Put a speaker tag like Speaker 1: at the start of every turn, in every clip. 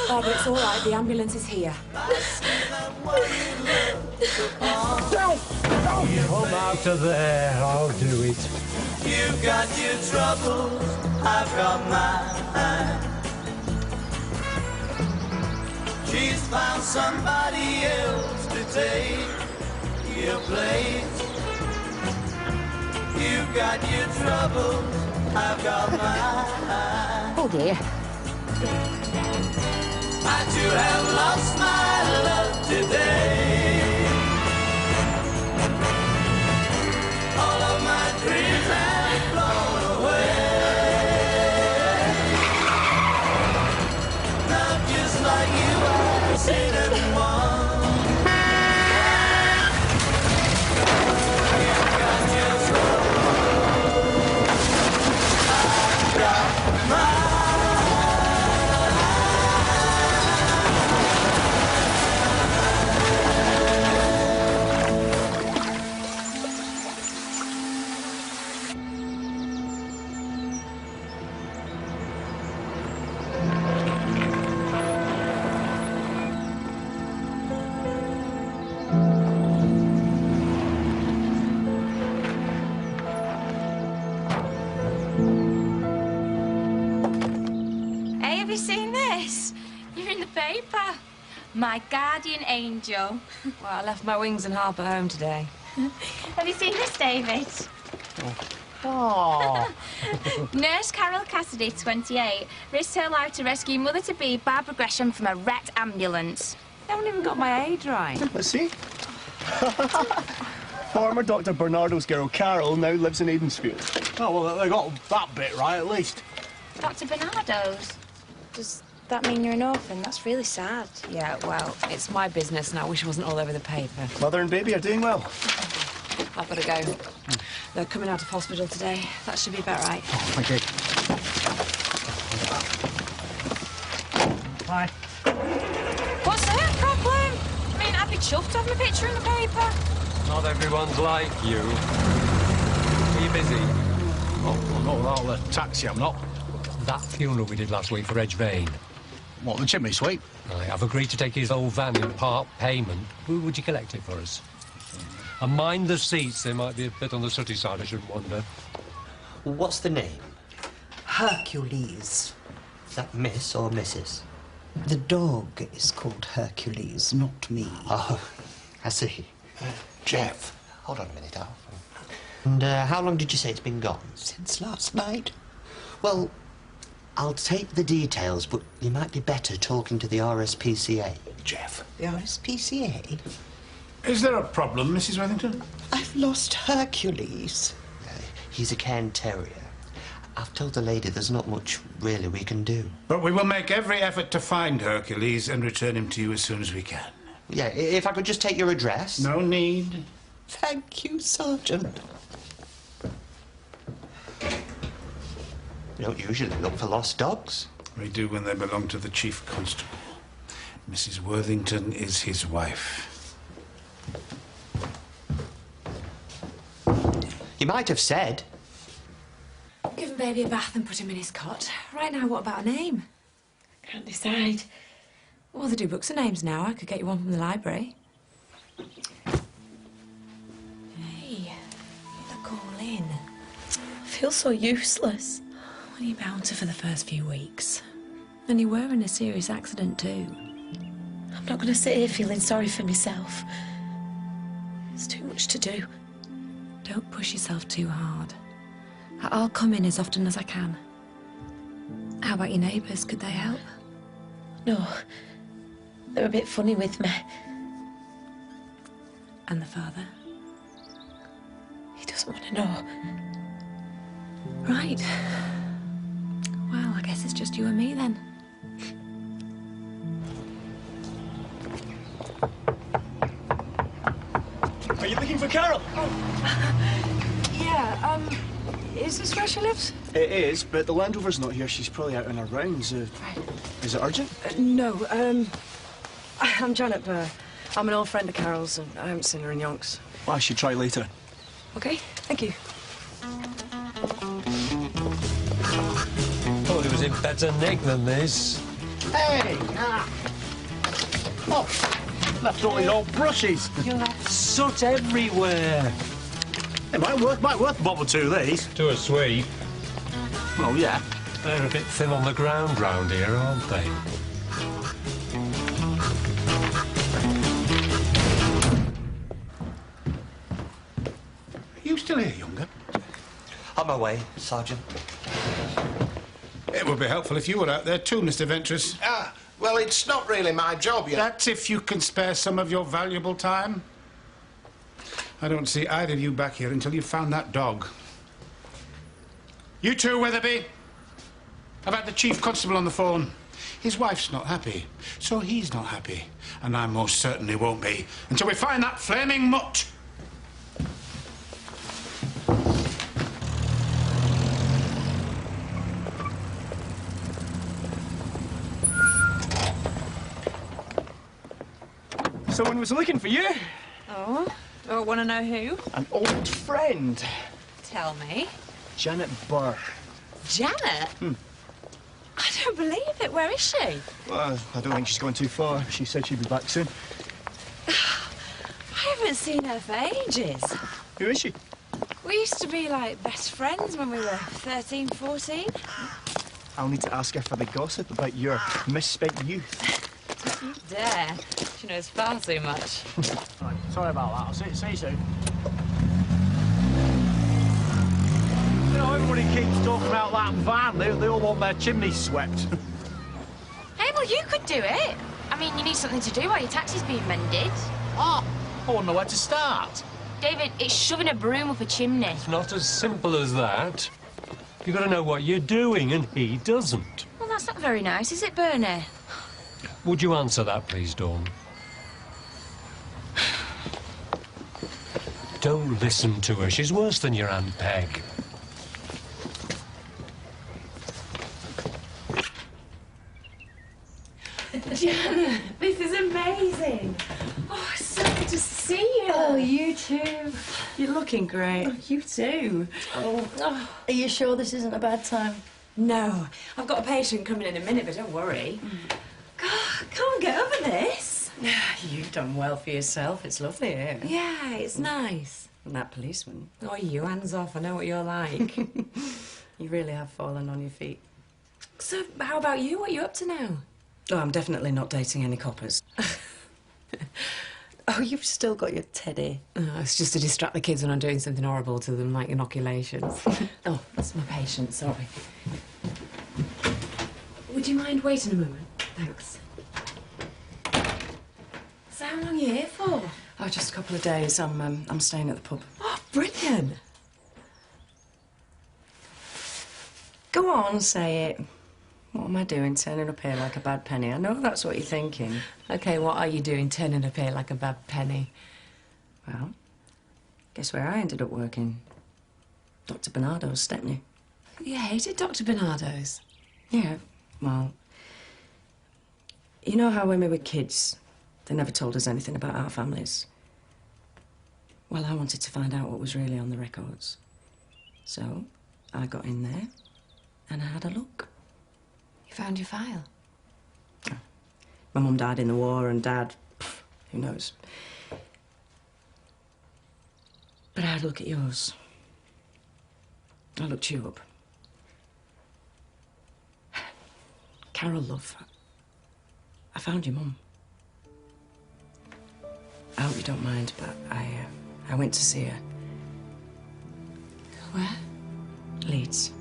Speaker 1: Barbara, it's all right. The ambulance is here.
Speaker 2: Come out of there. I'll do it.
Speaker 3: You've got your troubles, I've got mine. She's found somebody else to take your place. You've got your troubles, I've got mine.
Speaker 1: Oh, dear.
Speaker 3: I too have lost my love today. All of my dreams have flown away. Not just like you, I've seen it once. You've got your trouble, I've got mine.
Speaker 4: My guardian angel.
Speaker 1: Well, I left my wings in harbour home today.
Speaker 4: Have you seen this, David?
Speaker 2: Oh.
Speaker 4: Nurse Carol Cassidy, 28, risked her life to rescue mother-to-be Barbara Gresham from a wrecked ambulance.
Speaker 1: I haven't even got my age right.
Speaker 5: Let's see. Former Dr. Bernardo's girl Carol now lives in Aidensfield.
Speaker 2: Oh, well, they got that bit right, at least.
Speaker 4: Dr. Bernardo's? Does that mean you're an orphan? That's really sad.
Speaker 1: Yeah, well, it's my business and I wish it wasn't all over the paper.
Speaker 5: Mother and baby are doing well.
Speaker 1: I've got to go. They're coming out of hospital today. That should be about right.
Speaker 2: Oh, thank you. Hi.
Speaker 1: What's the problem? I mean, I'd be chuffed to have my picture in the paper.
Speaker 6: Not everyone's like you. Are you busy?
Speaker 2: Oh, no, not the taxi, I'm not.
Speaker 6: That funeral we did last week for Edge Vane.
Speaker 2: What, the chimney sweep?
Speaker 6: I've agreed to take his old van in part payment. Would you collect it for us? And mind the seats, they might be a bit on the sooty side, I shouldn't wonder.
Speaker 7: What's the name?
Speaker 8: Hercules.
Speaker 7: Is that Miss or Mrs.?
Speaker 8: The dog is called Hercules, not me.
Speaker 7: Oh, I see.
Speaker 2: Jeff.
Speaker 7: Hold on a minute, Alf. And how long did you say it's been gone?
Speaker 8: Since last night.
Speaker 7: Well, I'll take the details, but you might be better talking to the RSPCA.
Speaker 2: Jeff.
Speaker 8: The RSPCA?
Speaker 2: Is there a problem, Mrs. Wethington?
Speaker 8: I've lost Hercules.
Speaker 7: He's a Cairn Terrier. I've told the lady there's not much really we can do.
Speaker 2: But we will make every effort to find Hercules and return him to you as soon as we can.
Speaker 7: Yeah, if I could just take your address.
Speaker 2: No need.
Speaker 8: Thank you, Sergeant.
Speaker 7: We don't usually look for lost dogs.
Speaker 2: We do when they belong to the Chief Constable. Mrs. Worthington is his wife.
Speaker 7: You might have said.
Speaker 1: Give him baby a bath and put him in his cot. Right now, what about a name?
Speaker 4: Can't decide.
Speaker 1: Well, they do books of names now. I could get you one from the library. Hey, look all in.
Speaker 4: I feel so useless.
Speaker 1: Well, you bound to for the first few weeks. And you were in a serious accident too.
Speaker 4: I'm not going to sit here feeling sorry for myself. It's too much to do.
Speaker 1: Don't push yourself too hard. I'll come in as often as I can. How about your neighbours? Could they help?
Speaker 4: No,
Speaker 1: They're a bit funny with me. And the father? He doesn't want to know. Right. Well, I guess it's just you and me then.
Speaker 5: Are you looking for Carol?
Speaker 9: Yeah, is this where she lives?
Speaker 5: It is, but the Land Rover's not here. She's probably out on her rounds. Is it urgent?
Speaker 9: No, I'm Janet Burr. I'm an old friend of Carol's, and I haven't seen her in yonks.
Speaker 5: Well, I should try later.
Speaker 9: Okay, thank you.
Speaker 6: Thought he was in better nick than this.
Speaker 10: Hey! Oh, left all these old brushes.
Speaker 6: You'll have soot everywhere.
Speaker 10: It might worth a bob or two, these.
Speaker 6: To a sweep.
Speaker 10: Oh, yeah.
Speaker 6: They're a bit thin on the ground round here, aren't they?
Speaker 2: Are you still here, Younger?
Speaker 7: On my way, Sergeant.
Speaker 2: It would be helpful if you were out there too, Mr. Ventress.
Speaker 11: Ah, well, it's not really my job yet.
Speaker 2: That's if you can spare some of your valuable time. I don't see either of you back here until you've found that dog. You too, Weatherby. I've had the Chief Constable on the phone. His wife's not happy, so he's not happy. And I most certainly won't be until we find that flaming mutt.
Speaker 5: Someone was looking for you.
Speaker 9: Oh? Oh, want to know who?
Speaker 5: An old friend.
Speaker 9: Tell me.
Speaker 5: Janet Burr.
Speaker 9: Janet? I don't believe it. Where is she?
Speaker 5: Well, I don't think she's gone too far. She said she'd be back soon.
Speaker 9: I haven't seen her for ages.
Speaker 5: Who is she?
Speaker 9: We used to be, like, best friends when we were 13, 14.
Speaker 5: I'll need to ask her for the gossip about your misspent youth.
Speaker 9: Don't you dare. She knows far too much.
Speaker 10: Right, sorry about that. I'll see you soon. You know, everybody keeps talking about that van. They all want their chimneys swept.
Speaker 4: Hey, well, you could do it. I mean, you need something to do while your taxi's being mended.
Speaker 10: Ah, I wouldn't know where to start.
Speaker 4: David, it's shoving a broom up a chimney.
Speaker 6: It's not as simple as that. You've got to know what you're doing, and he doesn't.
Speaker 4: Well, that's not very nice, is it, Bernie?
Speaker 6: Would you answer that, please, Dawn? Don't listen to her. She's worse than your Aunt Peg.
Speaker 1: Janet, this is amazing. Oh, it's so good to see you.
Speaker 8: Oh, you too.
Speaker 9: You're looking great.
Speaker 8: Oh, you too. Oh. Are you sure this isn't a bad time?
Speaker 1: No, I've got a patient coming in a minute, but don't worry. God, can't get over this.
Speaker 9: You've done well for yourself. It's lovely here.
Speaker 1: Yeah, it's nice.
Speaker 9: And that policeman.
Speaker 1: Oh, you hands off. I know what you're like.
Speaker 9: You really have fallen on your feet.
Speaker 1: So, how about you? What are you up to now?
Speaker 9: Oh, I'm definitely not dating any coppers. Oh, you've still got your teddy.
Speaker 1: Oh, it's just to distract the kids when I'm doing something horrible to them, like inoculations. Oh, that's my patient, sorry. Would you mind waiting a moment? Thanks. So how long are you here for?
Speaker 9: Oh, just a couple of days. I'm staying at the pub.
Speaker 1: Oh, brilliant.
Speaker 9: Go on, say it. What am I doing, turning up here like a bad penny? I know that's what you're thinking.
Speaker 1: OK, what are you doing, turning up here like a bad penny?
Speaker 9: Well, guess where I ended up working? Dr. Bernardo's Stepney.
Speaker 1: You hated Dr. Bernardo's?
Speaker 9: Yeah, well, you know how when we were kids, they never told us anything about our families? Well, I wanted to find out what was really on the records. So, I got in there and I had a look.
Speaker 1: You found your file?
Speaker 9: My mum died in the war and Dad, who knows. But I had a look at yours. I looked you up. Carol, love, I found your mum. I hope you don't mind, but I went to see her.
Speaker 1: Where?
Speaker 9: Leeds.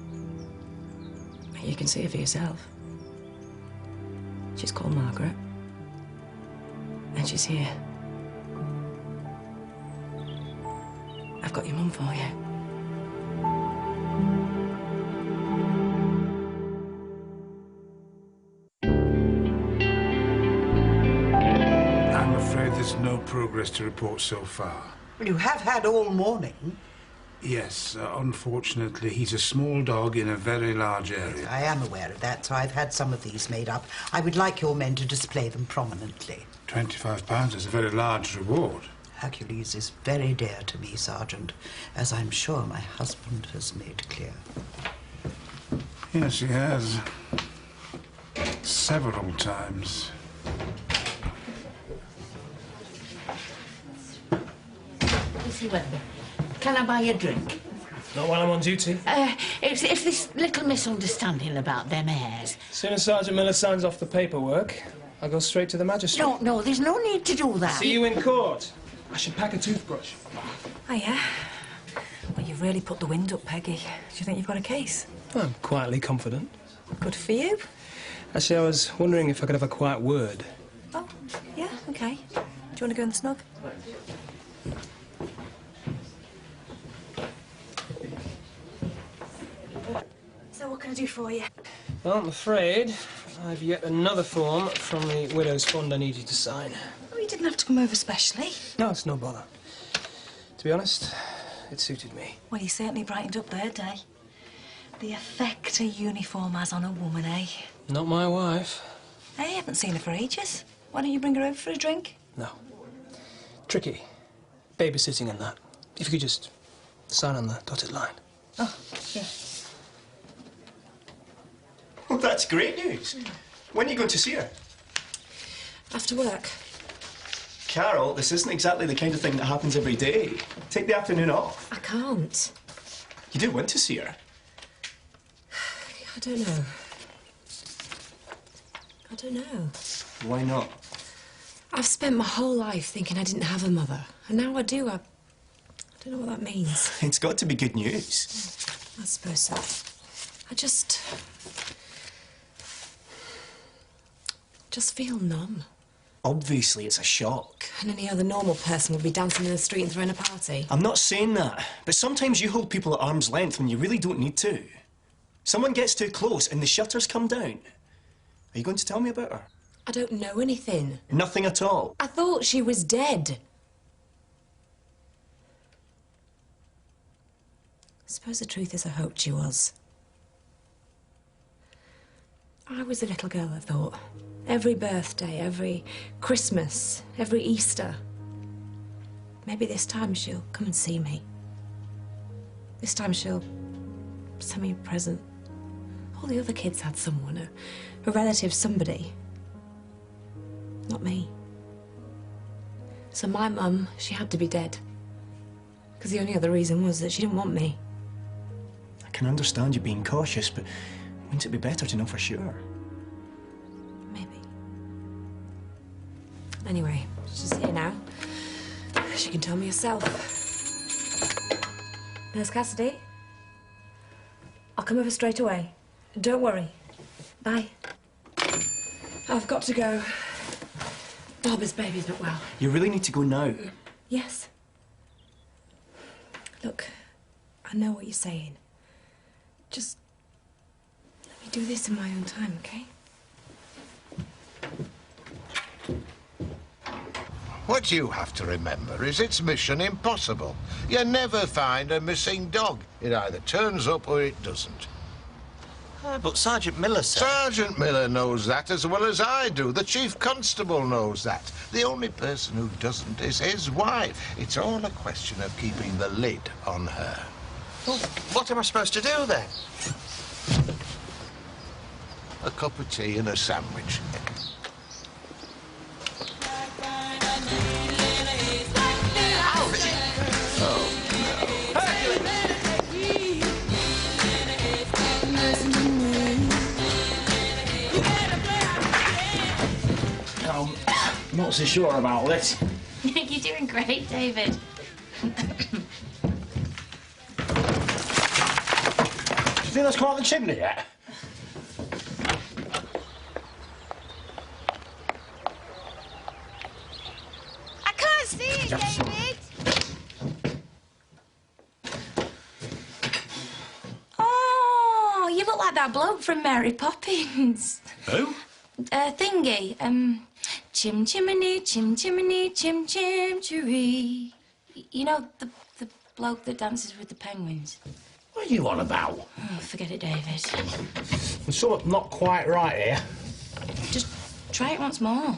Speaker 9: You can see her for yourself. She's called Margaret. And she's here. I've got your mum for you.
Speaker 2: I'm afraid there's no progress to report so far.
Speaker 8: Well, you have had all morning.
Speaker 2: Yes, unfortunately, he's a small dog in a very large area.
Speaker 8: I am aware of that, so I've had some of these made up. I would like your men to display them prominently.
Speaker 2: £25 is a very large reward.
Speaker 8: Hercules is very dear to me, Sergeant, as I'm sure my husband has made clear.
Speaker 2: Yes, he has. Several times.
Speaker 12: Missy Webber, can I buy you a drink?
Speaker 13: Not while I'm on duty.
Speaker 12: It's this little misunderstanding about them heirs.
Speaker 13: As soon as Sergeant Miller signs off the paperwork, I'll go straight to the magistrate.
Speaker 12: No, there's no need to do that.
Speaker 13: See you in court. I should pack a toothbrush.
Speaker 1: Oh, yeah? Well, you've really put the wind up, Peggy. Do you think you've got a case?
Speaker 13: I'm quietly confident.
Speaker 1: Good for you.
Speaker 13: Actually, I was wondering if I could have a quiet word.
Speaker 1: Oh, yeah, OK. Do you want to go in the snug? So what can I do for you?
Speaker 13: Well, I'm afraid I've yet another form from the Widow's Fund I need you to sign.
Speaker 1: Oh, you didn't have to come over specially.
Speaker 13: No, it's no bother. To be honest, it suited me.
Speaker 1: Well, you certainly brightened up their day. The effect a uniform has on a woman, eh?
Speaker 13: Not my wife.
Speaker 1: Hey, I haven't seen her for ages. Why don't you bring her over for a drink?
Speaker 13: No. Tricky. Babysitting and that. If you could just sign on the dotted line.
Speaker 1: Oh, yeah.
Speaker 5: Well, that's great news. When are you going to see her?
Speaker 1: After work.
Speaker 5: Carol, this isn't exactly the kind of thing that happens every day. Take the afternoon off.
Speaker 1: I can't.
Speaker 5: You do want to see her.
Speaker 1: I don't know. I don't know.
Speaker 5: Why not?
Speaker 1: I've spent my whole life thinking I didn't have a mother. And now I do. I don't know what that means.
Speaker 5: It's got to be good news.
Speaker 1: I suppose so. I just feel numb.
Speaker 5: Obviously, it's a shock.
Speaker 1: And any other normal person would be dancing in the street and throwing a party.
Speaker 5: I'm not saying that, but sometimes you hold people at arm's length when you really don't need to. Someone gets too close and the shutters come down. Are you going to tell me about her?
Speaker 1: I don't know anything.
Speaker 5: Nothing at all.
Speaker 1: I thought she was dead. I suppose the truth is I hoped she was. I was a little girl, I thought. Every birthday, every Christmas, every Easter. Maybe this time she'll come and see me. This time she'll send me a present. All the other kids had someone, a relative, somebody. Not me. So my mum, she had to be dead. Because the only other reason was that she didn't want me.
Speaker 5: I can understand you being cautious, but wouldn't it be better to know for sure?
Speaker 1: Maybe. Anyway, she's here now. She can tell me herself. Nurse Cassidy? I'll come over straight away. Don't worry. Bye. I've got to go. Barbara's baby's not well.
Speaker 5: You really need to go now.
Speaker 1: Yes. Look, I know what you're saying. Just let me do this in my own time, okay?
Speaker 11: What you have to remember is it's mission impossible. You never find a missing dog. It either turns up or it doesn't.
Speaker 5: But Sergeant Miller said...
Speaker 11: Sergeant Miller knows that as well as I do. The Chief Constable knows that. The only person who doesn't is his wife. It's all a question of keeping the lid on her.
Speaker 5: Well, what am I supposed to do then?
Speaker 11: A cup of tea and a sandwich.
Speaker 10: I'm not so sure about this.
Speaker 4: You're doing great, David.
Speaker 10: Do you think that's come out the chimney yet?
Speaker 12: David!
Speaker 1: Oh, you look like that bloke from Mary Poppins.
Speaker 2: Who?
Speaker 1: Thingy. Chim chimney, chim chimney, chim chim chiree. You know, the bloke that dances with the penguins.
Speaker 10: What are you on about?
Speaker 1: Oh, forget it, David.
Speaker 10: There's something not quite right here.
Speaker 1: Just try it once more.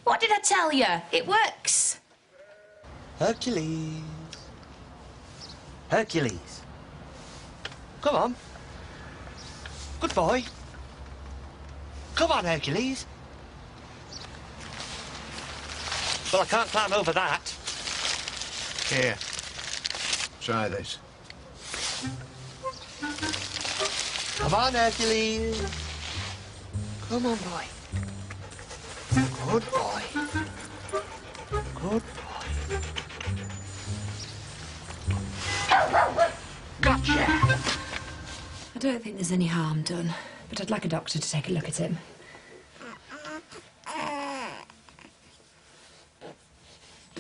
Speaker 1: What did I tell you? It works.
Speaker 7: Hercules. Hercules. Come on. Good boy. Come on, Hercules. Well, I can't climb over that.
Speaker 11: Here. Try this.
Speaker 7: Come on, Hercules. Come on, boy. Good boy. Good boy. Gotcha.
Speaker 1: I don't think there's any harm done, but I'd like a doctor to take a look at him.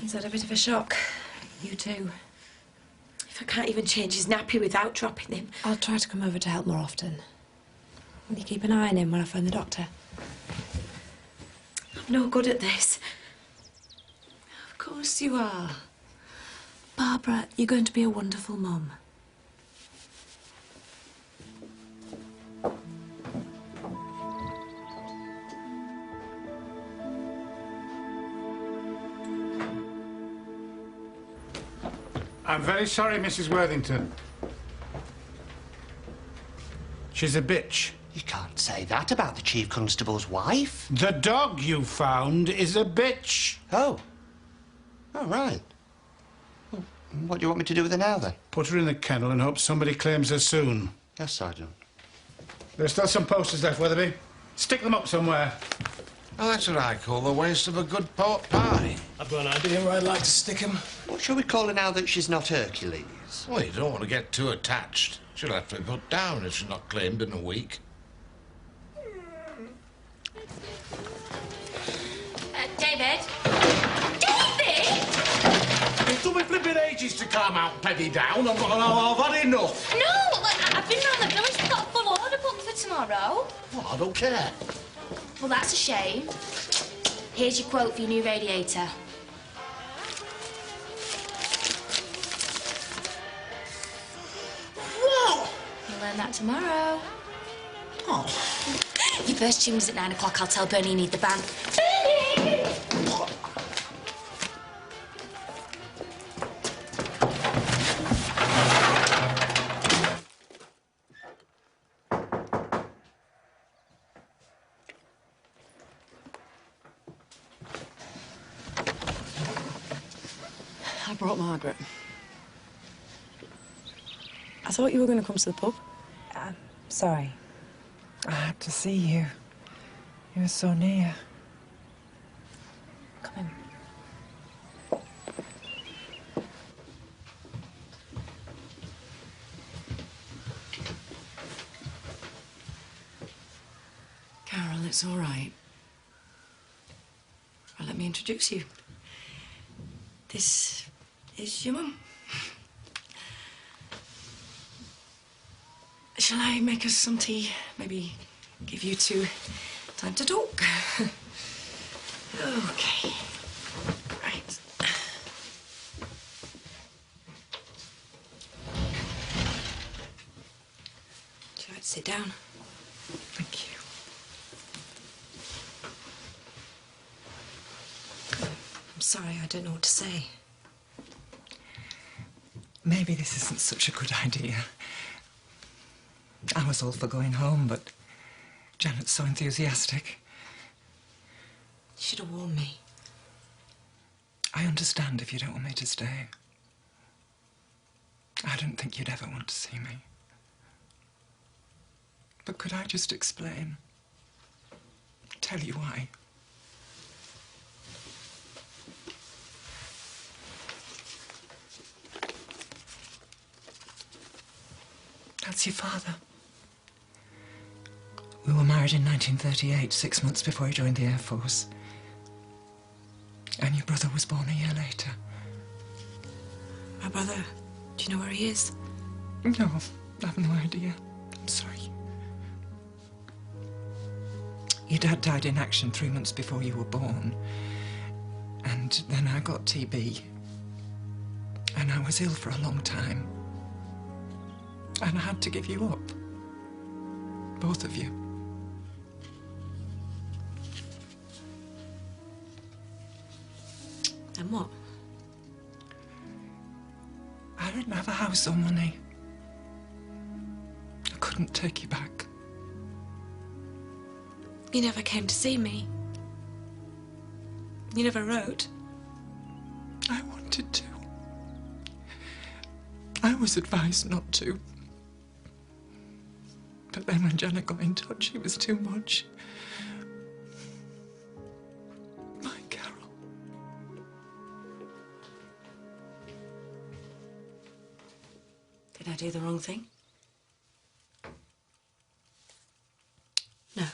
Speaker 1: He's had a bit of a shock. You too.
Speaker 9: If I can't even change his nappy without dropping him.
Speaker 1: I'll try to come over to help more often. Will you keep an eye on him when I phone the doctor?
Speaker 9: I'm no good at this.
Speaker 1: Of course you are. Barbara, you're going to be a wonderful mum.
Speaker 2: I'm very sorry, Mrs. Worthington. She's a bitch.
Speaker 7: You can't say that about the Chief Constable's wife.
Speaker 2: The dog you found is a bitch.
Speaker 7: Oh. Oh, right. Well, what do you want me to do with her now, then?
Speaker 2: Put her in the kennel and hope somebody claims her soon.
Speaker 7: Yes, Sergeant.
Speaker 2: There's still some posters left, Weatherby. Stick them up somewhere.
Speaker 11: Oh, that's what I call the waste of a good pork pie.
Speaker 5: I've got an idea where I'd like to stick him.
Speaker 7: What shall we call her now that she's not Hercules?
Speaker 11: Well, you don't want to get too attached. She'll have to be put down if she's not claimed in a week.
Speaker 1: David? David!
Speaker 10: It took me flipping ages to calm out Peggy down. I've had enough.
Speaker 4: No, look, I've been round the village. We've got a full order booked for tomorrow.
Speaker 10: Well, I don't care.
Speaker 4: Well, that's a shame. Here's your quote for your new radiator.
Speaker 10: Whoa!
Speaker 4: You'll learn that tomorrow.
Speaker 10: Oh.
Speaker 4: Your first tune's at 9 o'clock. I'll tell Bernie you need the band. Bernie!
Speaker 9: I brought Margaret. I thought you were going to come to the pub.
Speaker 1: Sorry.
Speaker 14: I had to see you. You were so near.
Speaker 1: Come in.
Speaker 9: Carol, it's all right. Well, let me introduce you. This is your mum. Shall I make us some tea? Maybe give you two time to talk? Okay. Right. Would you like to sit down?
Speaker 14: Thank you.
Speaker 9: I'm sorry, I don't know what to say.
Speaker 14: Maybe this isn't such a good idea. I was all for going home, but Janet's so enthusiastic.
Speaker 9: You should have warned me.
Speaker 14: I understand if you don't want me to stay. I didn't think you'd ever want to see me. But could I just explain? Tell you why? That's your father. We were married in 1938, 6 months before he joined the Air Force. And your brother was born a year later.
Speaker 1: My brother, do you know where he is?
Speaker 14: No, I have no idea. I'm sorry. Your dad died in action 3 months before you were born. And then I got TB. And I was ill for a long time. And I had to give you up. Both of you.
Speaker 1: And what?
Speaker 14: I didn't have a house or money. I couldn't take you back.
Speaker 1: You never came to see me. You never wrote.
Speaker 14: I wanted to. I was advised not to. But then when Janet got in touch, it was too much. My Carol.
Speaker 9: Did I do the wrong thing?
Speaker 1: No.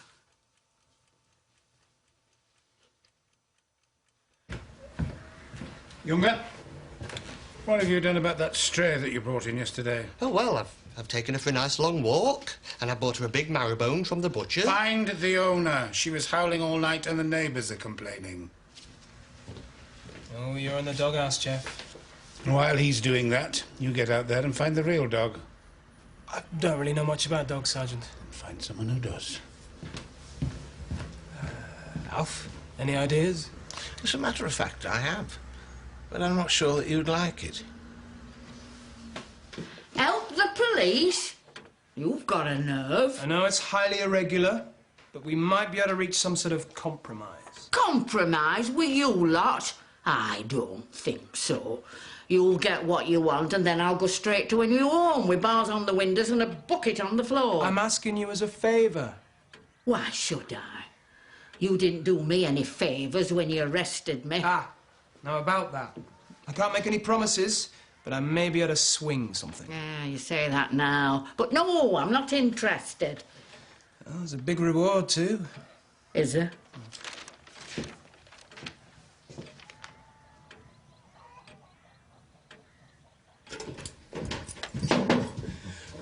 Speaker 2: Younger, what have you done about that stray that you brought in yesterday?
Speaker 7: Oh, well, I've taken her for a nice long walk, and I bought her a big marrowbone from the butcher.
Speaker 2: Find the owner. She was howling all night and the neighbours are complaining.
Speaker 13: Oh, you're in the doghouse, Jeff.
Speaker 2: While he's doing that, you get out there and find the real dog.
Speaker 13: I don't really know much about dogs, Sergeant.
Speaker 2: Find someone who does.
Speaker 13: Alf, any ideas?
Speaker 11: As a matter of fact, I have. But I'm not sure that you'd like it.
Speaker 12: Help the police? You've got a nerve.
Speaker 13: I know it's highly irregular, but we might be able to reach some sort of compromise.
Speaker 12: Compromise with you lot? I don't think so. You'll get what you want and then I'll go straight to a new home with bars on the windows and a bucket on the floor.
Speaker 13: I'm asking you as a favour.
Speaker 12: Why should I? You didn't do me any favours when you arrested me.
Speaker 13: Ah, now about that. I can't make any promises, but I may be able to swing something.
Speaker 12: Yeah, you say that now. But no, I'm not interested.
Speaker 13: Oh, there's a big reward too.
Speaker 12: Is there?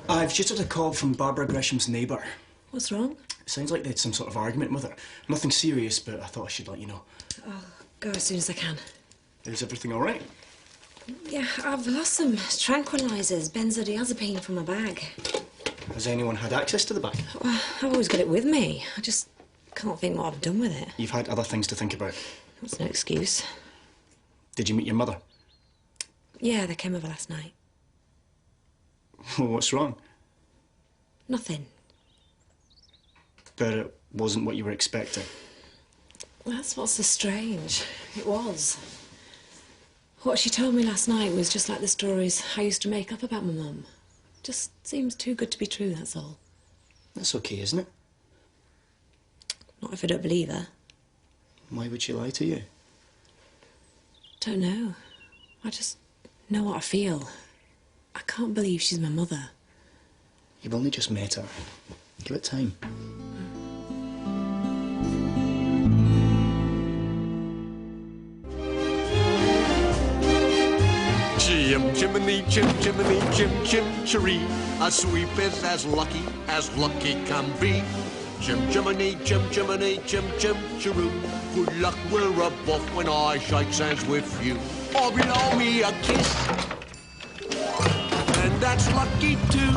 Speaker 5: I've just had a call from Barbara Gresham's neighbour.
Speaker 1: What's wrong?
Speaker 5: It sounds like they had some sort of argument with her. Nothing serious, but I thought I should let you know.
Speaker 1: I'll go as soon as I can.
Speaker 5: Is everything all right?
Speaker 1: Yeah, I've lost some tranquilizers, benzodiazepine from my bag.
Speaker 5: Has anyone had access to the bag?
Speaker 1: Well, I've always got it with me. I just can't think what I've done with it.
Speaker 5: You've had other things to think about.
Speaker 1: That's no excuse.
Speaker 5: Did you meet your mother?
Speaker 1: Yeah, they came over last night.
Speaker 5: Well, what's wrong?
Speaker 1: Nothing.
Speaker 5: But it wasn't what you were expecting.
Speaker 1: Well, that's what's so strange. It was. What she told me last night was just like the stories I used to make up about my mum. Just seems too good to be true, that's all.
Speaker 5: That's okay, isn't it?
Speaker 1: Not if I don't believe her.
Speaker 5: Why would she lie to you?
Speaker 1: Don't know. I just know what I feel. I can't believe she's my mother.
Speaker 5: You've only just met her. Give it time.
Speaker 15: Jim, Jiminy, Jim, Jiminy, Jim, Jim-cheree. A sweep is as lucky can be. Jim, Jiminy, Jim, Jiminy, Jim, Jim-cheroo. Good luck, we'll rub off when I shake hands with you. Or blow me a kiss. And that's lucky too.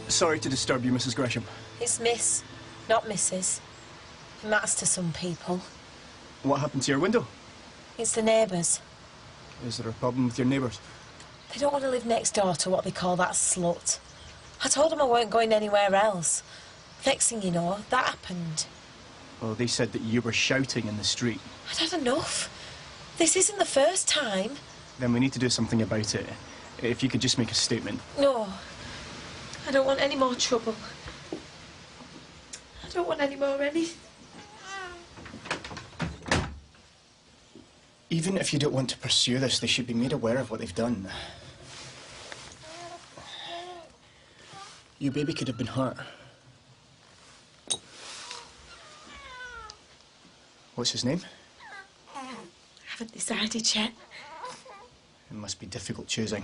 Speaker 5: Sorry to disturb you, Mrs. Gresham.
Speaker 16: It's Miss, not Mrs. It matters to some people.
Speaker 5: What happened to your window?
Speaker 16: It's the neighbours.
Speaker 5: Is there a problem with your neighbours?
Speaker 16: They don't want to live next door to what they call that slut. I told them I weren't going anywhere else. Next thing you know, that happened.
Speaker 5: Well, they said that you were shouting in the street.
Speaker 16: I'd had enough. This isn't the first time.
Speaker 5: Then we need to do something about it. If you could just make a statement.
Speaker 16: No. I don't want any more trouble. I don't want any more anything.
Speaker 5: Even if you don't want to pursue this, they should be made aware of what they've done. Your baby could have been hurt. What's his name?
Speaker 16: I haven't decided yet.
Speaker 5: It must be difficult choosing.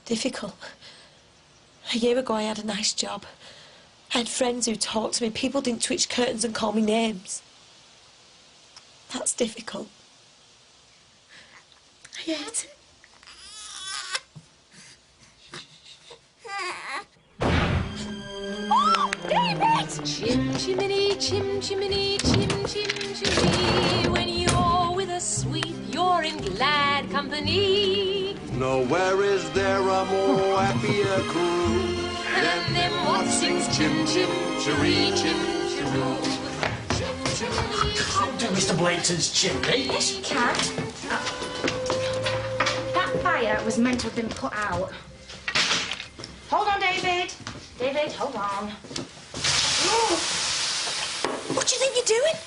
Speaker 16: Difficult. A year ago I had a nice job. I had friends who talked to me. People didn't twitch curtains and call me names. That's difficult. I hate it.
Speaker 4: Oh, David! Chim chimney, chim chimney, chim chim chimney. When you're with a sweep, you're in glad company.
Speaker 15: Nowhere is there a more happier crew than them what sings chim chim chiree chim chiroo.
Speaker 10: Can't do Mr. Blayton's chimney.
Speaker 4: Yes, you can. That fire was meant to have been put out. Hold on, David. David, hold on.
Speaker 1: What do you think you're doing?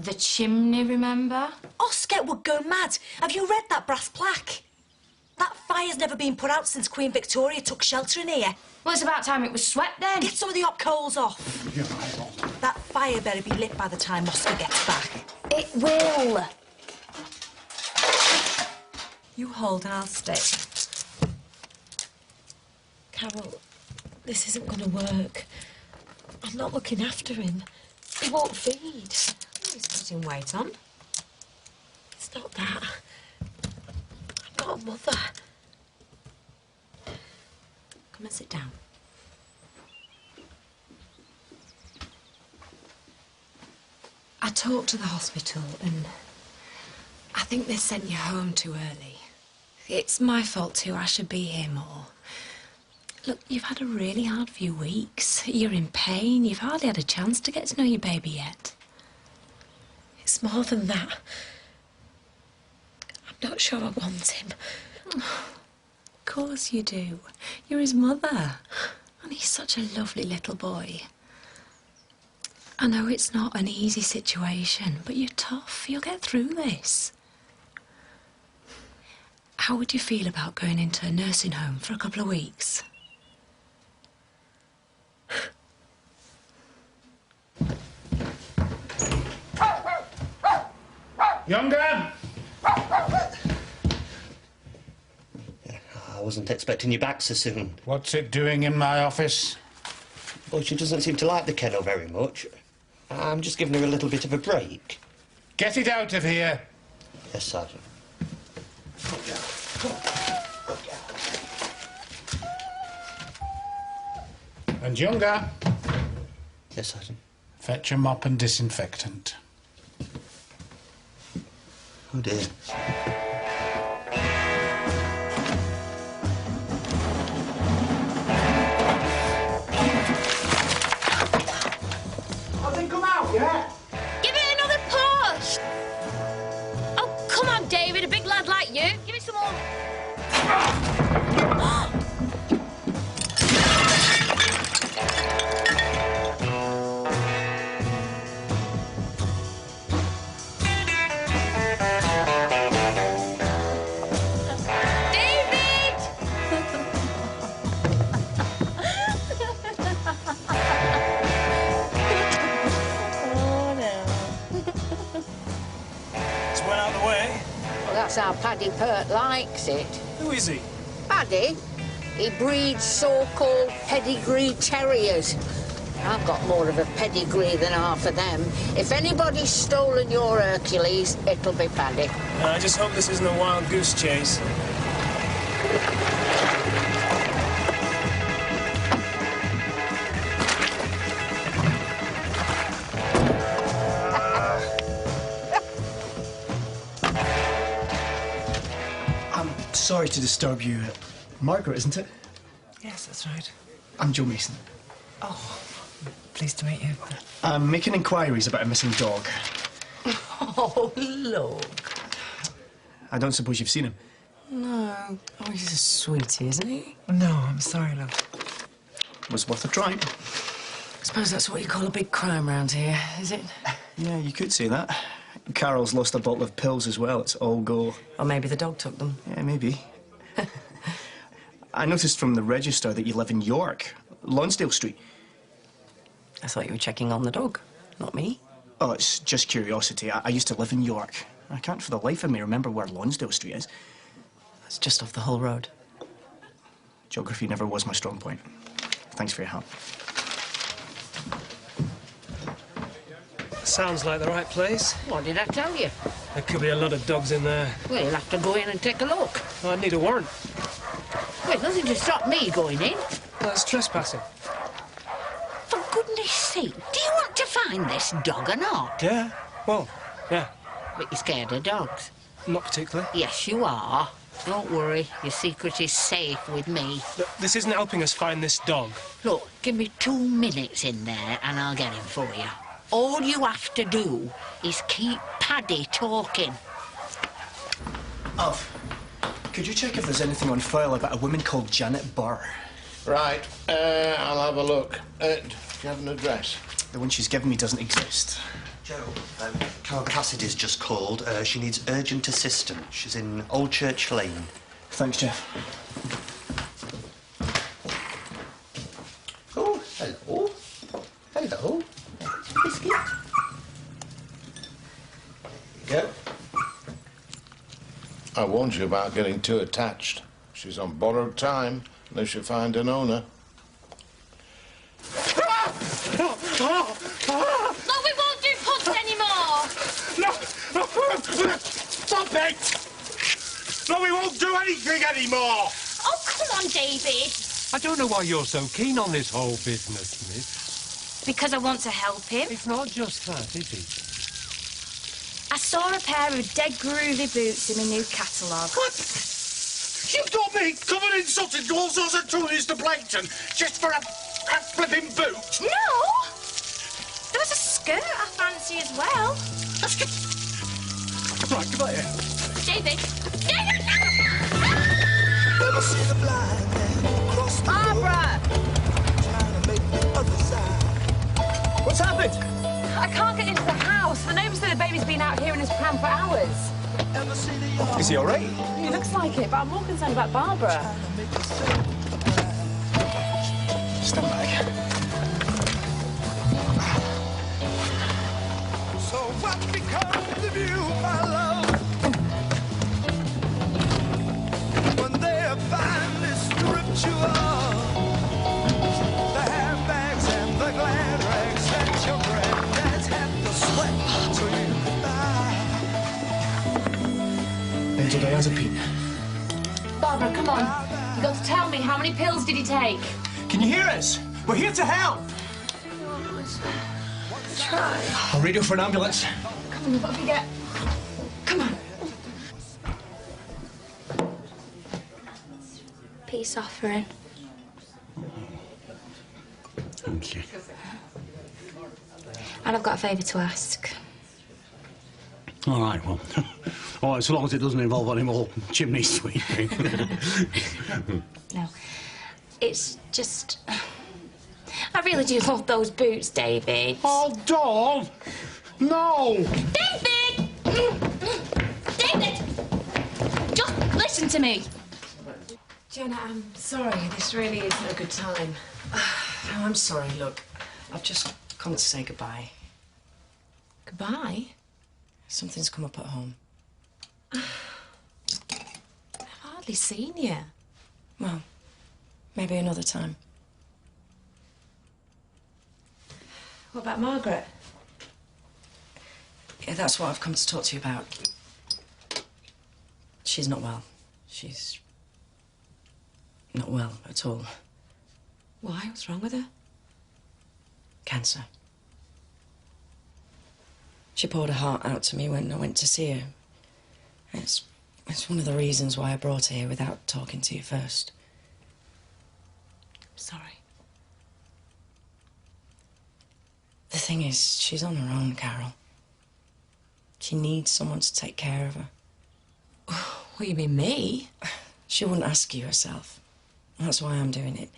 Speaker 4: The chimney, remember?
Speaker 1: Oscar would go mad. Have you read that brass plaque? That fire's never been put out since Queen Victoria took shelter in here.
Speaker 4: Well, it's about time it was swept then.
Speaker 1: Get some of the hot coals off. That fire better be lit by the time Oscar gets back.
Speaker 4: It will.
Speaker 1: You hold and I'll stay.
Speaker 16: Carol, this isn't going to work. I'm not looking after him. He won't feed.
Speaker 1: Oh, he's putting weight on.
Speaker 16: It's not that. I'm not a mother.
Speaker 1: Come and sit down. I talked to the hospital and I think they sent you home too early. It's my fault too. I should be here more. Look, you've had a really hard few weeks. You're in pain. You've hardly had a chance to get to know your baby yet.
Speaker 16: It's more than that. I'm not sure I want him.
Speaker 1: Of course you do. You're his mother. And he's such a lovely little boy. I know it's not an easy situation, but you're tough. You'll get through this. How would you feel about going into a nursing home for a couple of weeks?
Speaker 2: Younger!
Speaker 7: I wasn't expecting you back so soon.
Speaker 2: What's it doing in my office?
Speaker 7: Well, she doesn't seem to like the kennel very much. I'm just giving her a little bit of a break.
Speaker 2: Get it out of here.
Speaker 7: Yes, Sergeant.
Speaker 2: And Younger.
Speaker 7: Yes, Sergeant.
Speaker 2: Fetch a mop and disinfectant.
Speaker 7: Oh, dear.
Speaker 10: Have they come out yet?
Speaker 4: Give it another push. Oh, come on, David. A big lad like you. Give it some more.
Speaker 12: That's how Paddy Pert likes it.
Speaker 13: Who is he?
Speaker 12: Paddy? He breeds so-called pedigree terriers. I've got more of a pedigree than half of them. If anybody's stolen your Hercules, it'll be Paddy.
Speaker 13: I just hope this isn't a wild goose chase.
Speaker 5: Sorry to disturb you. Margaret, isn't it?
Speaker 14: Yes, that's right.
Speaker 5: I'm Joe Mason.
Speaker 14: Oh, Pleased to meet you.
Speaker 5: I'm making inquiries about a missing dog.
Speaker 9: Oh, look.
Speaker 5: I don't suppose you've seen him?
Speaker 9: No. Oh, he's a sweetie, isn't he?
Speaker 14: No, I'm sorry, love.
Speaker 5: Was worth a try.
Speaker 9: I suppose that's what you call a big crime round here, is it?
Speaker 5: Yeah, you could say that. Carol's lost a bottle of pills as well. It's all go.
Speaker 9: Or maybe the dog took them.
Speaker 5: Yeah, maybe. I noticed from the register that you live in York, Lonsdale Street.
Speaker 9: I thought you were checking on the dog, not me.
Speaker 5: Oh, it's just curiosity. I used to live in York. I can't for the life of me remember where Lonsdale Street is.
Speaker 9: It's just off the Hull Road.
Speaker 5: Geography never was my strong point. Thanks for your help.
Speaker 13: Sounds like the right place.
Speaker 12: What did I tell you?
Speaker 13: There could be a lot of dogs in there.
Speaker 12: Well, you'll have to go in and take a look.
Speaker 13: I need a warrant.
Speaker 12: Well, nothing to stop me going in.
Speaker 13: That's trespassing.
Speaker 12: For goodness sake, do you want to find this dog or not?
Speaker 13: Yeah, well, yeah.
Speaker 12: But you're scared of dogs?
Speaker 13: Not particularly.
Speaker 12: Yes, you are. Don't worry, your secret is safe with me.
Speaker 13: Look, this isn't helping us find this dog.
Speaker 12: Look, give me 2 minutes in there and I'll get him for you. All you have to do is keep Paddy talking.
Speaker 5: Alf, could you check if there's anything on file about a woman called Janet Burr?
Speaker 11: Right, I'll have a look. Do you have an address?
Speaker 5: The one she's given me doesn't exist.
Speaker 7: Joe, Carol Cassidy's just called. She needs urgent assistance. She's in Old Church Lane.
Speaker 5: Thanks, Jeff.
Speaker 11: Oh, hello. Hello. Biscuit. Here you go. I warned you about getting too attached. She's on borrowed time, unless you find an owner.
Speaker 4: Look, we won't do pups anymore!
Speaker 10: No! Stop it! No, we won't do anything anymore!
Speaker 4: Oh, come on, David.
Speaker 6: I don't know why you're so keen on this whole business, miss.
Speaker 4: Because I want to help him.
Speaker 6: It's not just that, is it?
Speaker 4: I saw a pair of dead groovy boots in my new catalogue.
Speaker 10: What? You've got me covered in soot and all sorts of toonies to plankton just for a flipping boot?
Speaker 4: No! There was a skirt I fancy as well.
Speaker 10: Right, come on here.
Speaker 4: David! David!
Speaker 3: Never see the blind man cross the
Speaker 4: Barbara!
Speaker 3: trying to make the other side.
Speaker 5: What's happened?
Speaker 1: I can't get into the house. The neighbour said the baby's been out here in his pram for hours.
Speaker 3: Ever see the yard?
Speaker 5: Is he all right?
Speaker 1: He looks like it, but I'm more concerned about Barbara.
Speaker 5: Stand back.
Speaker 3: So what becomes of you, my love? When they have finally stripped you of the handbags and the glad rags that your granddad's had to sweat to you buy.
Speaker 5: Angel diazepine.
Speaker 4: Barbara, come on. You got to tell me, how many pills did he take?
Speaker 5: Can you hear us? We're here to help.
Speaker 1: Try.
Speaker 5: I'll radio for an ambulance.
Speaker 1: Come on, what if you get... Come on.
Speaker 4: Peace offering.
Speaker 2: Thank you.
Speaker 4: And I've got a favour to ask.
Speaker 2: All right, well, all right, so long as it doesn't involve any more chimney sweeping.
Speaker 4: No. It's just... I really do love those boots, David.
Speaker 2: Oh, Dawn! No!
Speaker 4: David! David! Just listen to me.
Speaker 1: Jenna, I'm sorry. This really isn't a good time.
Speaker 9: Oh, I'm sorry, look. I've just come to say goodbye.
Speaker 1: Goodbye?
Speaker 9: Something's come up at home.
Speaker 1: I've hardly seen you.
Speaker 9: Well, maybe another time.
Speaker 1: What about Margaret?
Speaker 9: Yeah, that's what I've come to talk to you about. She's not well. She's not well at all.
Speaker 1: Why? What's wrong with her?
Speaker 9: Cancer. She poured her heart out to me when I went to see her. It's one of the reasons why I brought her here without talking to you first.
Speaker 1: Sorry.
Speaker 9: The thing is, she's on her own, Carol. She needs someone to take care of her.
Speaker 1: What, you mean me?
Speaker 9: She wouldn't ask you herself. That's why I'm doing it.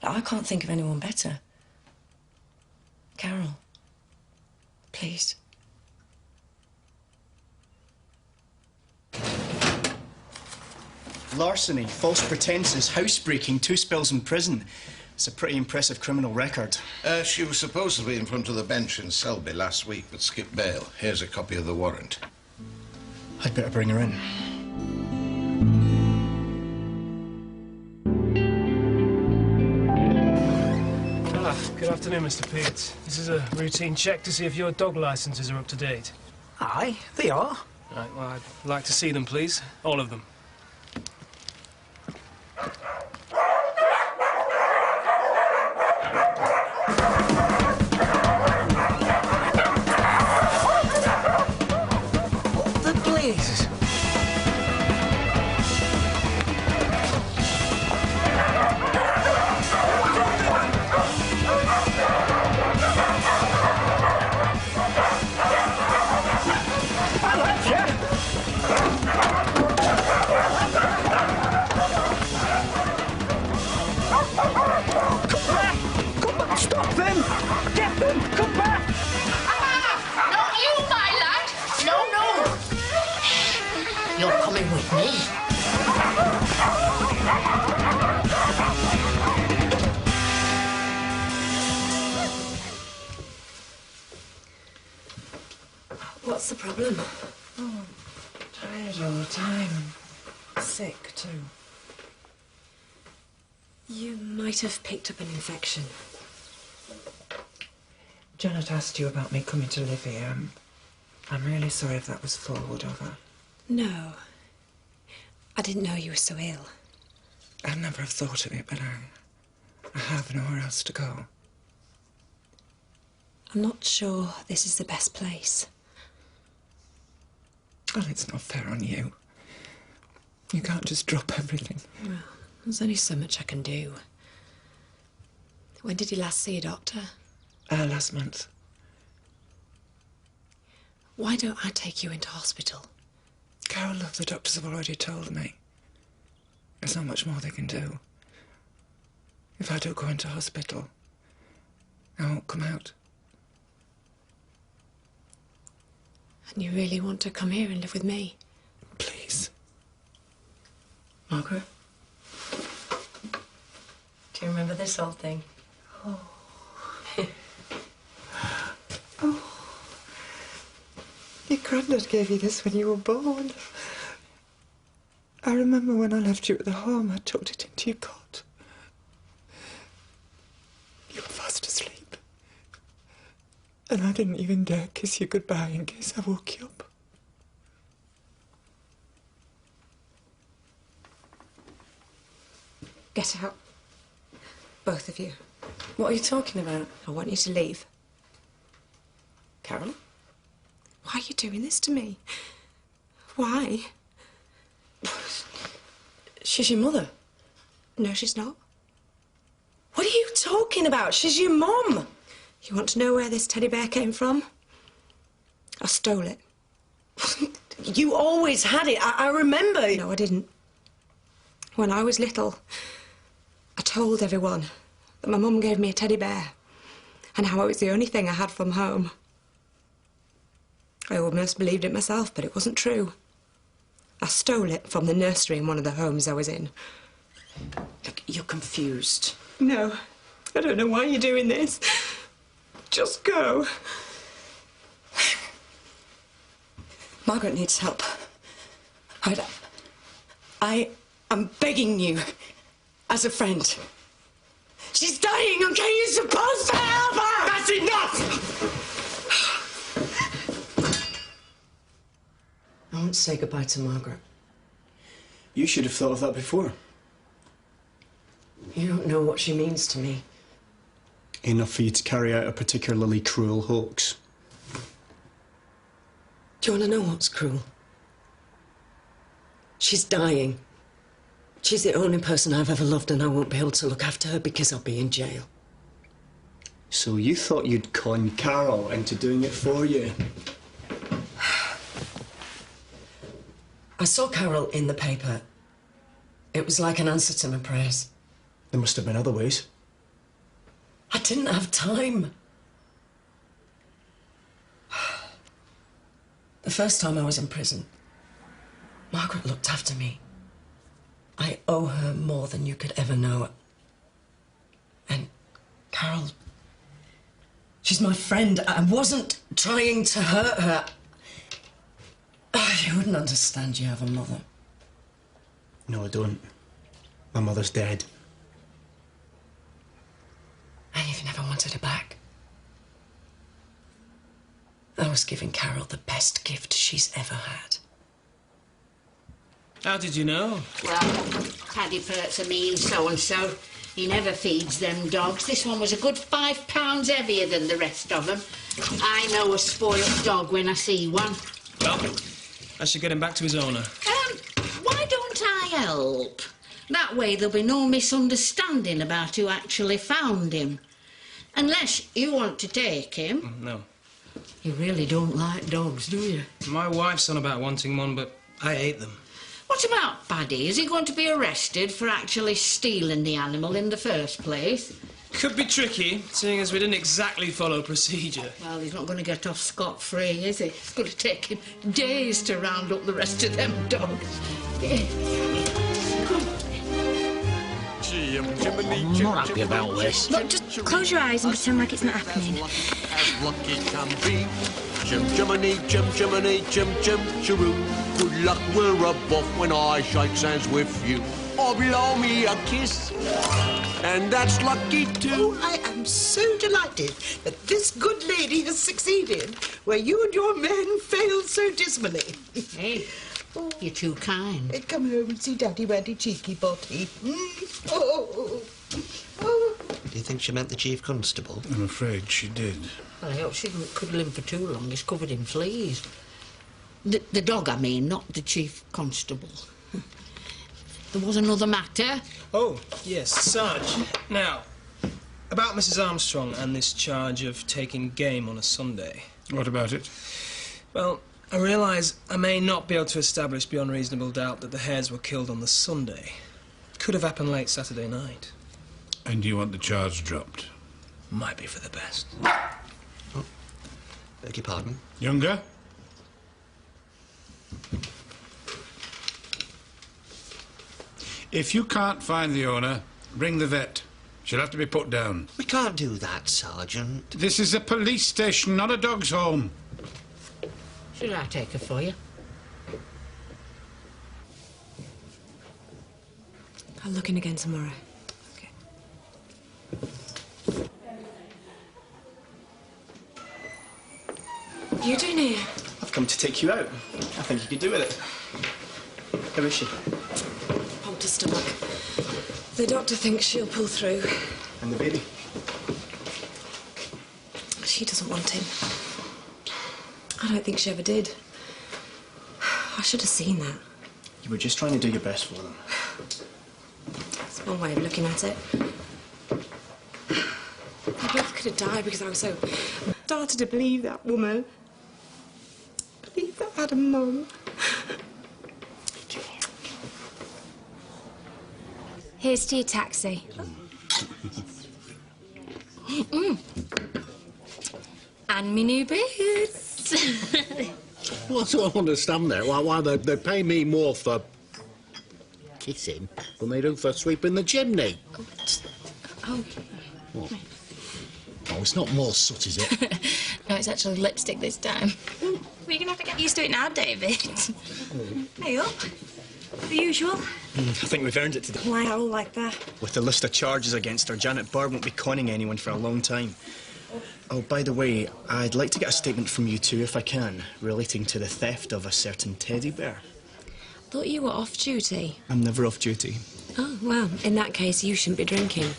Speaker 9: I can't think of anyone better. Carol, please.
Speaker 5: Larceny, false pretences, housebreaking, 2 spells in prison. It's a pretty impressive criminal record.
Speaker 11: She was supposed to be in front of the bench in Selby last week, but skipped bail. Here's a copy of the warrant.
Speaker 5: I'd better bring her in.
Speaker 13: Good afternoon, Mr. Peart. This is a routine check to see if your dog licences are up to date.
Speaker 10: Aye, they are.
Speaker 13: Right, well, I'd like to see them, please. All of them.
Speaker 10: The blazes. Stop them! Get them! Come back!
Speaker 12: Not you, my lad. No, no. You're coming with me.
Speaker 1: What's the problem?
Speaker 8: Oh, tired all the time. Sick, too.
Speaker 1: You might have picked up an infection.
Speaker 8: Janet asked you about me coming to live here. I'm really sorry if that was forward of her.
Speaker 1: No. I didn't know you were so ill.
Speaker 8: I'd never have thought of it, but I have nowhere else to go.
Speaker 1: I'm not sure this is the best place.
Speaker 8: Well, it's not fair on you. You can't just drop everything.
Speaker 1: Well, there's only so much I can do. When did you last see a doctor?
Speaker 8: Last month.
Speaker 1: Why don't I take you into hospital?
Speaker 8: Carol, love, the doctors have already told me. There's not much more they can do. If I don't go into hospital, I won't come out.
Speaker 1: And you really want to come here and live with me?
Speaker 8: Please.
Speaker 9: Margaret? Do you remember this old thing?
Speaker 8: Oh. Oh. Your granddad gave you this when you were born. I remember when I left you at the home, I tucked it into your cot. You were fast asleep. And I didn't even dare kiss you goodbye in case I woke you up.
Speaker 1: Get out. Both of you.
Speaker 9: What are you talking about?
Speaker 1: I want you to leave.
Speaker 9: Carol?
Speaker 1: Why are you doing this to me? Why?
Speaker 9: She's your mother.
Speaker 1: No, she's not.
Speaker 9: What are you talking about? She's your mum.
Speaker 1: You want to know where this teddy bear came from? I stole it.
Speaker 9: You always had it. I remember.
Speaker 1: No, I didn't. When I was little, I told everyone that my mum gave me a teddy bear and how it was the only thing I had from home. I almost believed it myself, but it wasn't true. I stole it from the nursery in one of the homes I was in.
Speaker 9: Look, you're confused.
Speaker 1: No, I don't know why you're doing this. Just go.
Speaker 9: Margaret needs help. I am begging you, as a friend. She's dying, okay? You're supposed to help her!
Speaker 10: That's enough!
Speaker 9: I won't say goodbye to Margaret.
Speaker 5: You should have thought of that before.
Speaker 9: You don't know what she means to me.
Speaker 5: Enough for you to carry out a particularly cruel hoax.
Speaker 9: Do you want to know what's cruel? She's dying. She's the only person I've ever loved, and I won't be able to look after her because I'll be in jail.
Speaker 5: So you thought you'd con Carol into doing it for you?
Speaker 9: I saw Carol in the paper. It was like an answer to my prayers.
Speaker 5: There must have been other ways.
Speaker 9: I didn't have time. The first time I was in prison, Margaret looked after me. I owe her more than you could ever know. And Carol, she's my friend. I wasn't trying to hurt her. You wouldn't understand. You have a mother.
Speaker 5: No, I don't. My mother's dead.
Speaker 9: And you've never wanted her back. I was giving Carol the best gift she's ever had.
Speaker 13: How did you know?
Speaker 12: Well, Paddy Pert's a mean so-and-so. He never feeds them dogs. This one was a good 5 pounds heavier than the rest of them. I know a spoilt dog when I see one.
Speaker 13: Well, I should get him back to his owner.
Speaker 12: Why don't I help? That way there'll be no misunderstanding about who actually found him. Unless you want to take him.
Speaker 13: No.
Speaker 12: You really don't like dogs, do you?
Speaker 13: My wife's on about wanting one, but I hate them.
Speaker 12: What about Paddy? Is he going to be arrested for actually stealing the animal in the first place?
Speaker 13: Could be tricky, seeing as we didn't exactly follow procedure.
Speaker 12: Well, he's not going to get off scot-free, is he? It's going to take him days to round up the rest of them dogs.
Speaker 10: I'm not happy about this.
Speaker 17: Look, just close your eyes and pretend like it's not happening.
Speaker 15: As lucky can be. Jim Jiminy, Jim Jiminy, Jim Jim Chiroo. Good luck, we're above when I shake hands with you. Or blow me a kiss. And that's lucky too.
Speaker 18: Oh, I am so delighted that this good lady has succeeded where you and your man failed so dismally.
Speaker 12: Hey, you're too kind.
Speaker 18: Come home and see Daddy Waddy Cheeky Botty. Oh.
Speaker 7: Do you think she meant the Chief Constable?
Speaker 2: I'm afraid she did.
Speaker 12: Well, I hope she didn't cuddle him for too long. He's covered in fleas. The dog, I mean, not the Chief Constable. There was another matter.
Speaker 13: Oh, yes, Sarge. Now, about Mrs. Armstrong and this charge of taking game on a Sunday.
Speaker 2: What about it?
Speaker 13: Well, I realise I may not be able to establish beyond reasonable doubt that the hares were killed on the Sunday. Could have happened late Saturday night.
Speaker 2: And you want the charge dropped?
Speaker 13: Might be for the best.
Speaker 7: Oh, beg your pardon?
Speaker 2: Younger? If you can't find the owner, ring the vet. She'll have to be put down.
Speaker 7: We can't do that, Sergeant.
Speaker 2: This is a police station, not a dog's home.
Speaker 12: Should I take her for you?
Speaker 1: I'll look in again tomorrow. Okay. What are you doing here?
Speaker 5: I've come to take you out. I think you could do with it. How is she?
Speaker 1: Pumped her stomach. The doctor thinks she'll pull through.
Speaker 5: And the baby?
Speaker 1: She doesn't want him. I don't think she ever did. I should have seen that.
Speaker 5: You were just trying to do your best for them.
Speaker 1: That's one way of looking at it. They both could have died because I was so started to believe that woman. Believe that I had a mum.
Speaker 17: Here's to your taxi. And me new boots.
Speaker 10: What do I understand there? Why they pay me more for kissing than they do for sweeping the chimney?
Speaker 17: Oh.
Speaker 10: What? Oh, it's not more soot, is it?
Speaker 17: No, it's actually lipstick this time. We're gonna have to get used to it now, David.
Speaker 1: Hey up. The usual.
Speaker 5: I think we've earned it today.
Speaker 1: Why all like that?
Speaker 5: With the list of charges against her, Janet Barr won't be conning anyone for a long time. Oh, by the way, I'd like to get a statement from you two, if I can, relating to the theft of a certain teddy bear.
Speaker 1: Thought you were off duty.
Speaker 5: I'm never off duty.
Speaker 1: Oh, well, in that case, you shouldn't be drinking.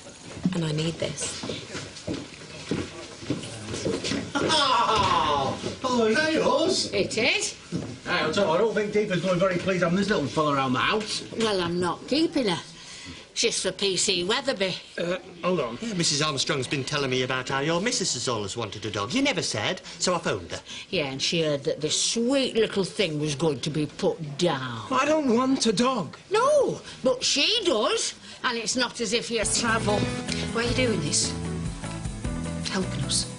Speaker 1: And I need this.
Speaker 10: Oh, is that yours?
Speaker 12: It is.
Speaker 10: Hey, I don't think Deepa's going very pleased having this little fella around the house.
Speaker 12: Well, I'm not keeping her. She's for P.C. Weatherby.
Speaker 13: Hold on.
Speaker 19: Yeah, Mrs. Armstrong's been telling me about how your missus has always wanted a dog. You never said, so I phoned her.
Speaker 12: Yeah, and she heard that this sweet little thing was going to be put down.
Speaker 13: I don't want a dog.
Speaker 12: No, but she does. And it's not as if you travel.
Speaker 20: Why are you doing this? Helping us.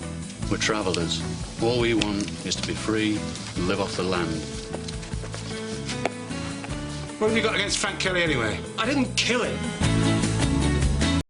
Speaker 21: We're travellers. All we want is to be free and live off the land.
Speaker 2: What have you got against Frank Kelly, anyway?
Speaker 13: I didn't kill him.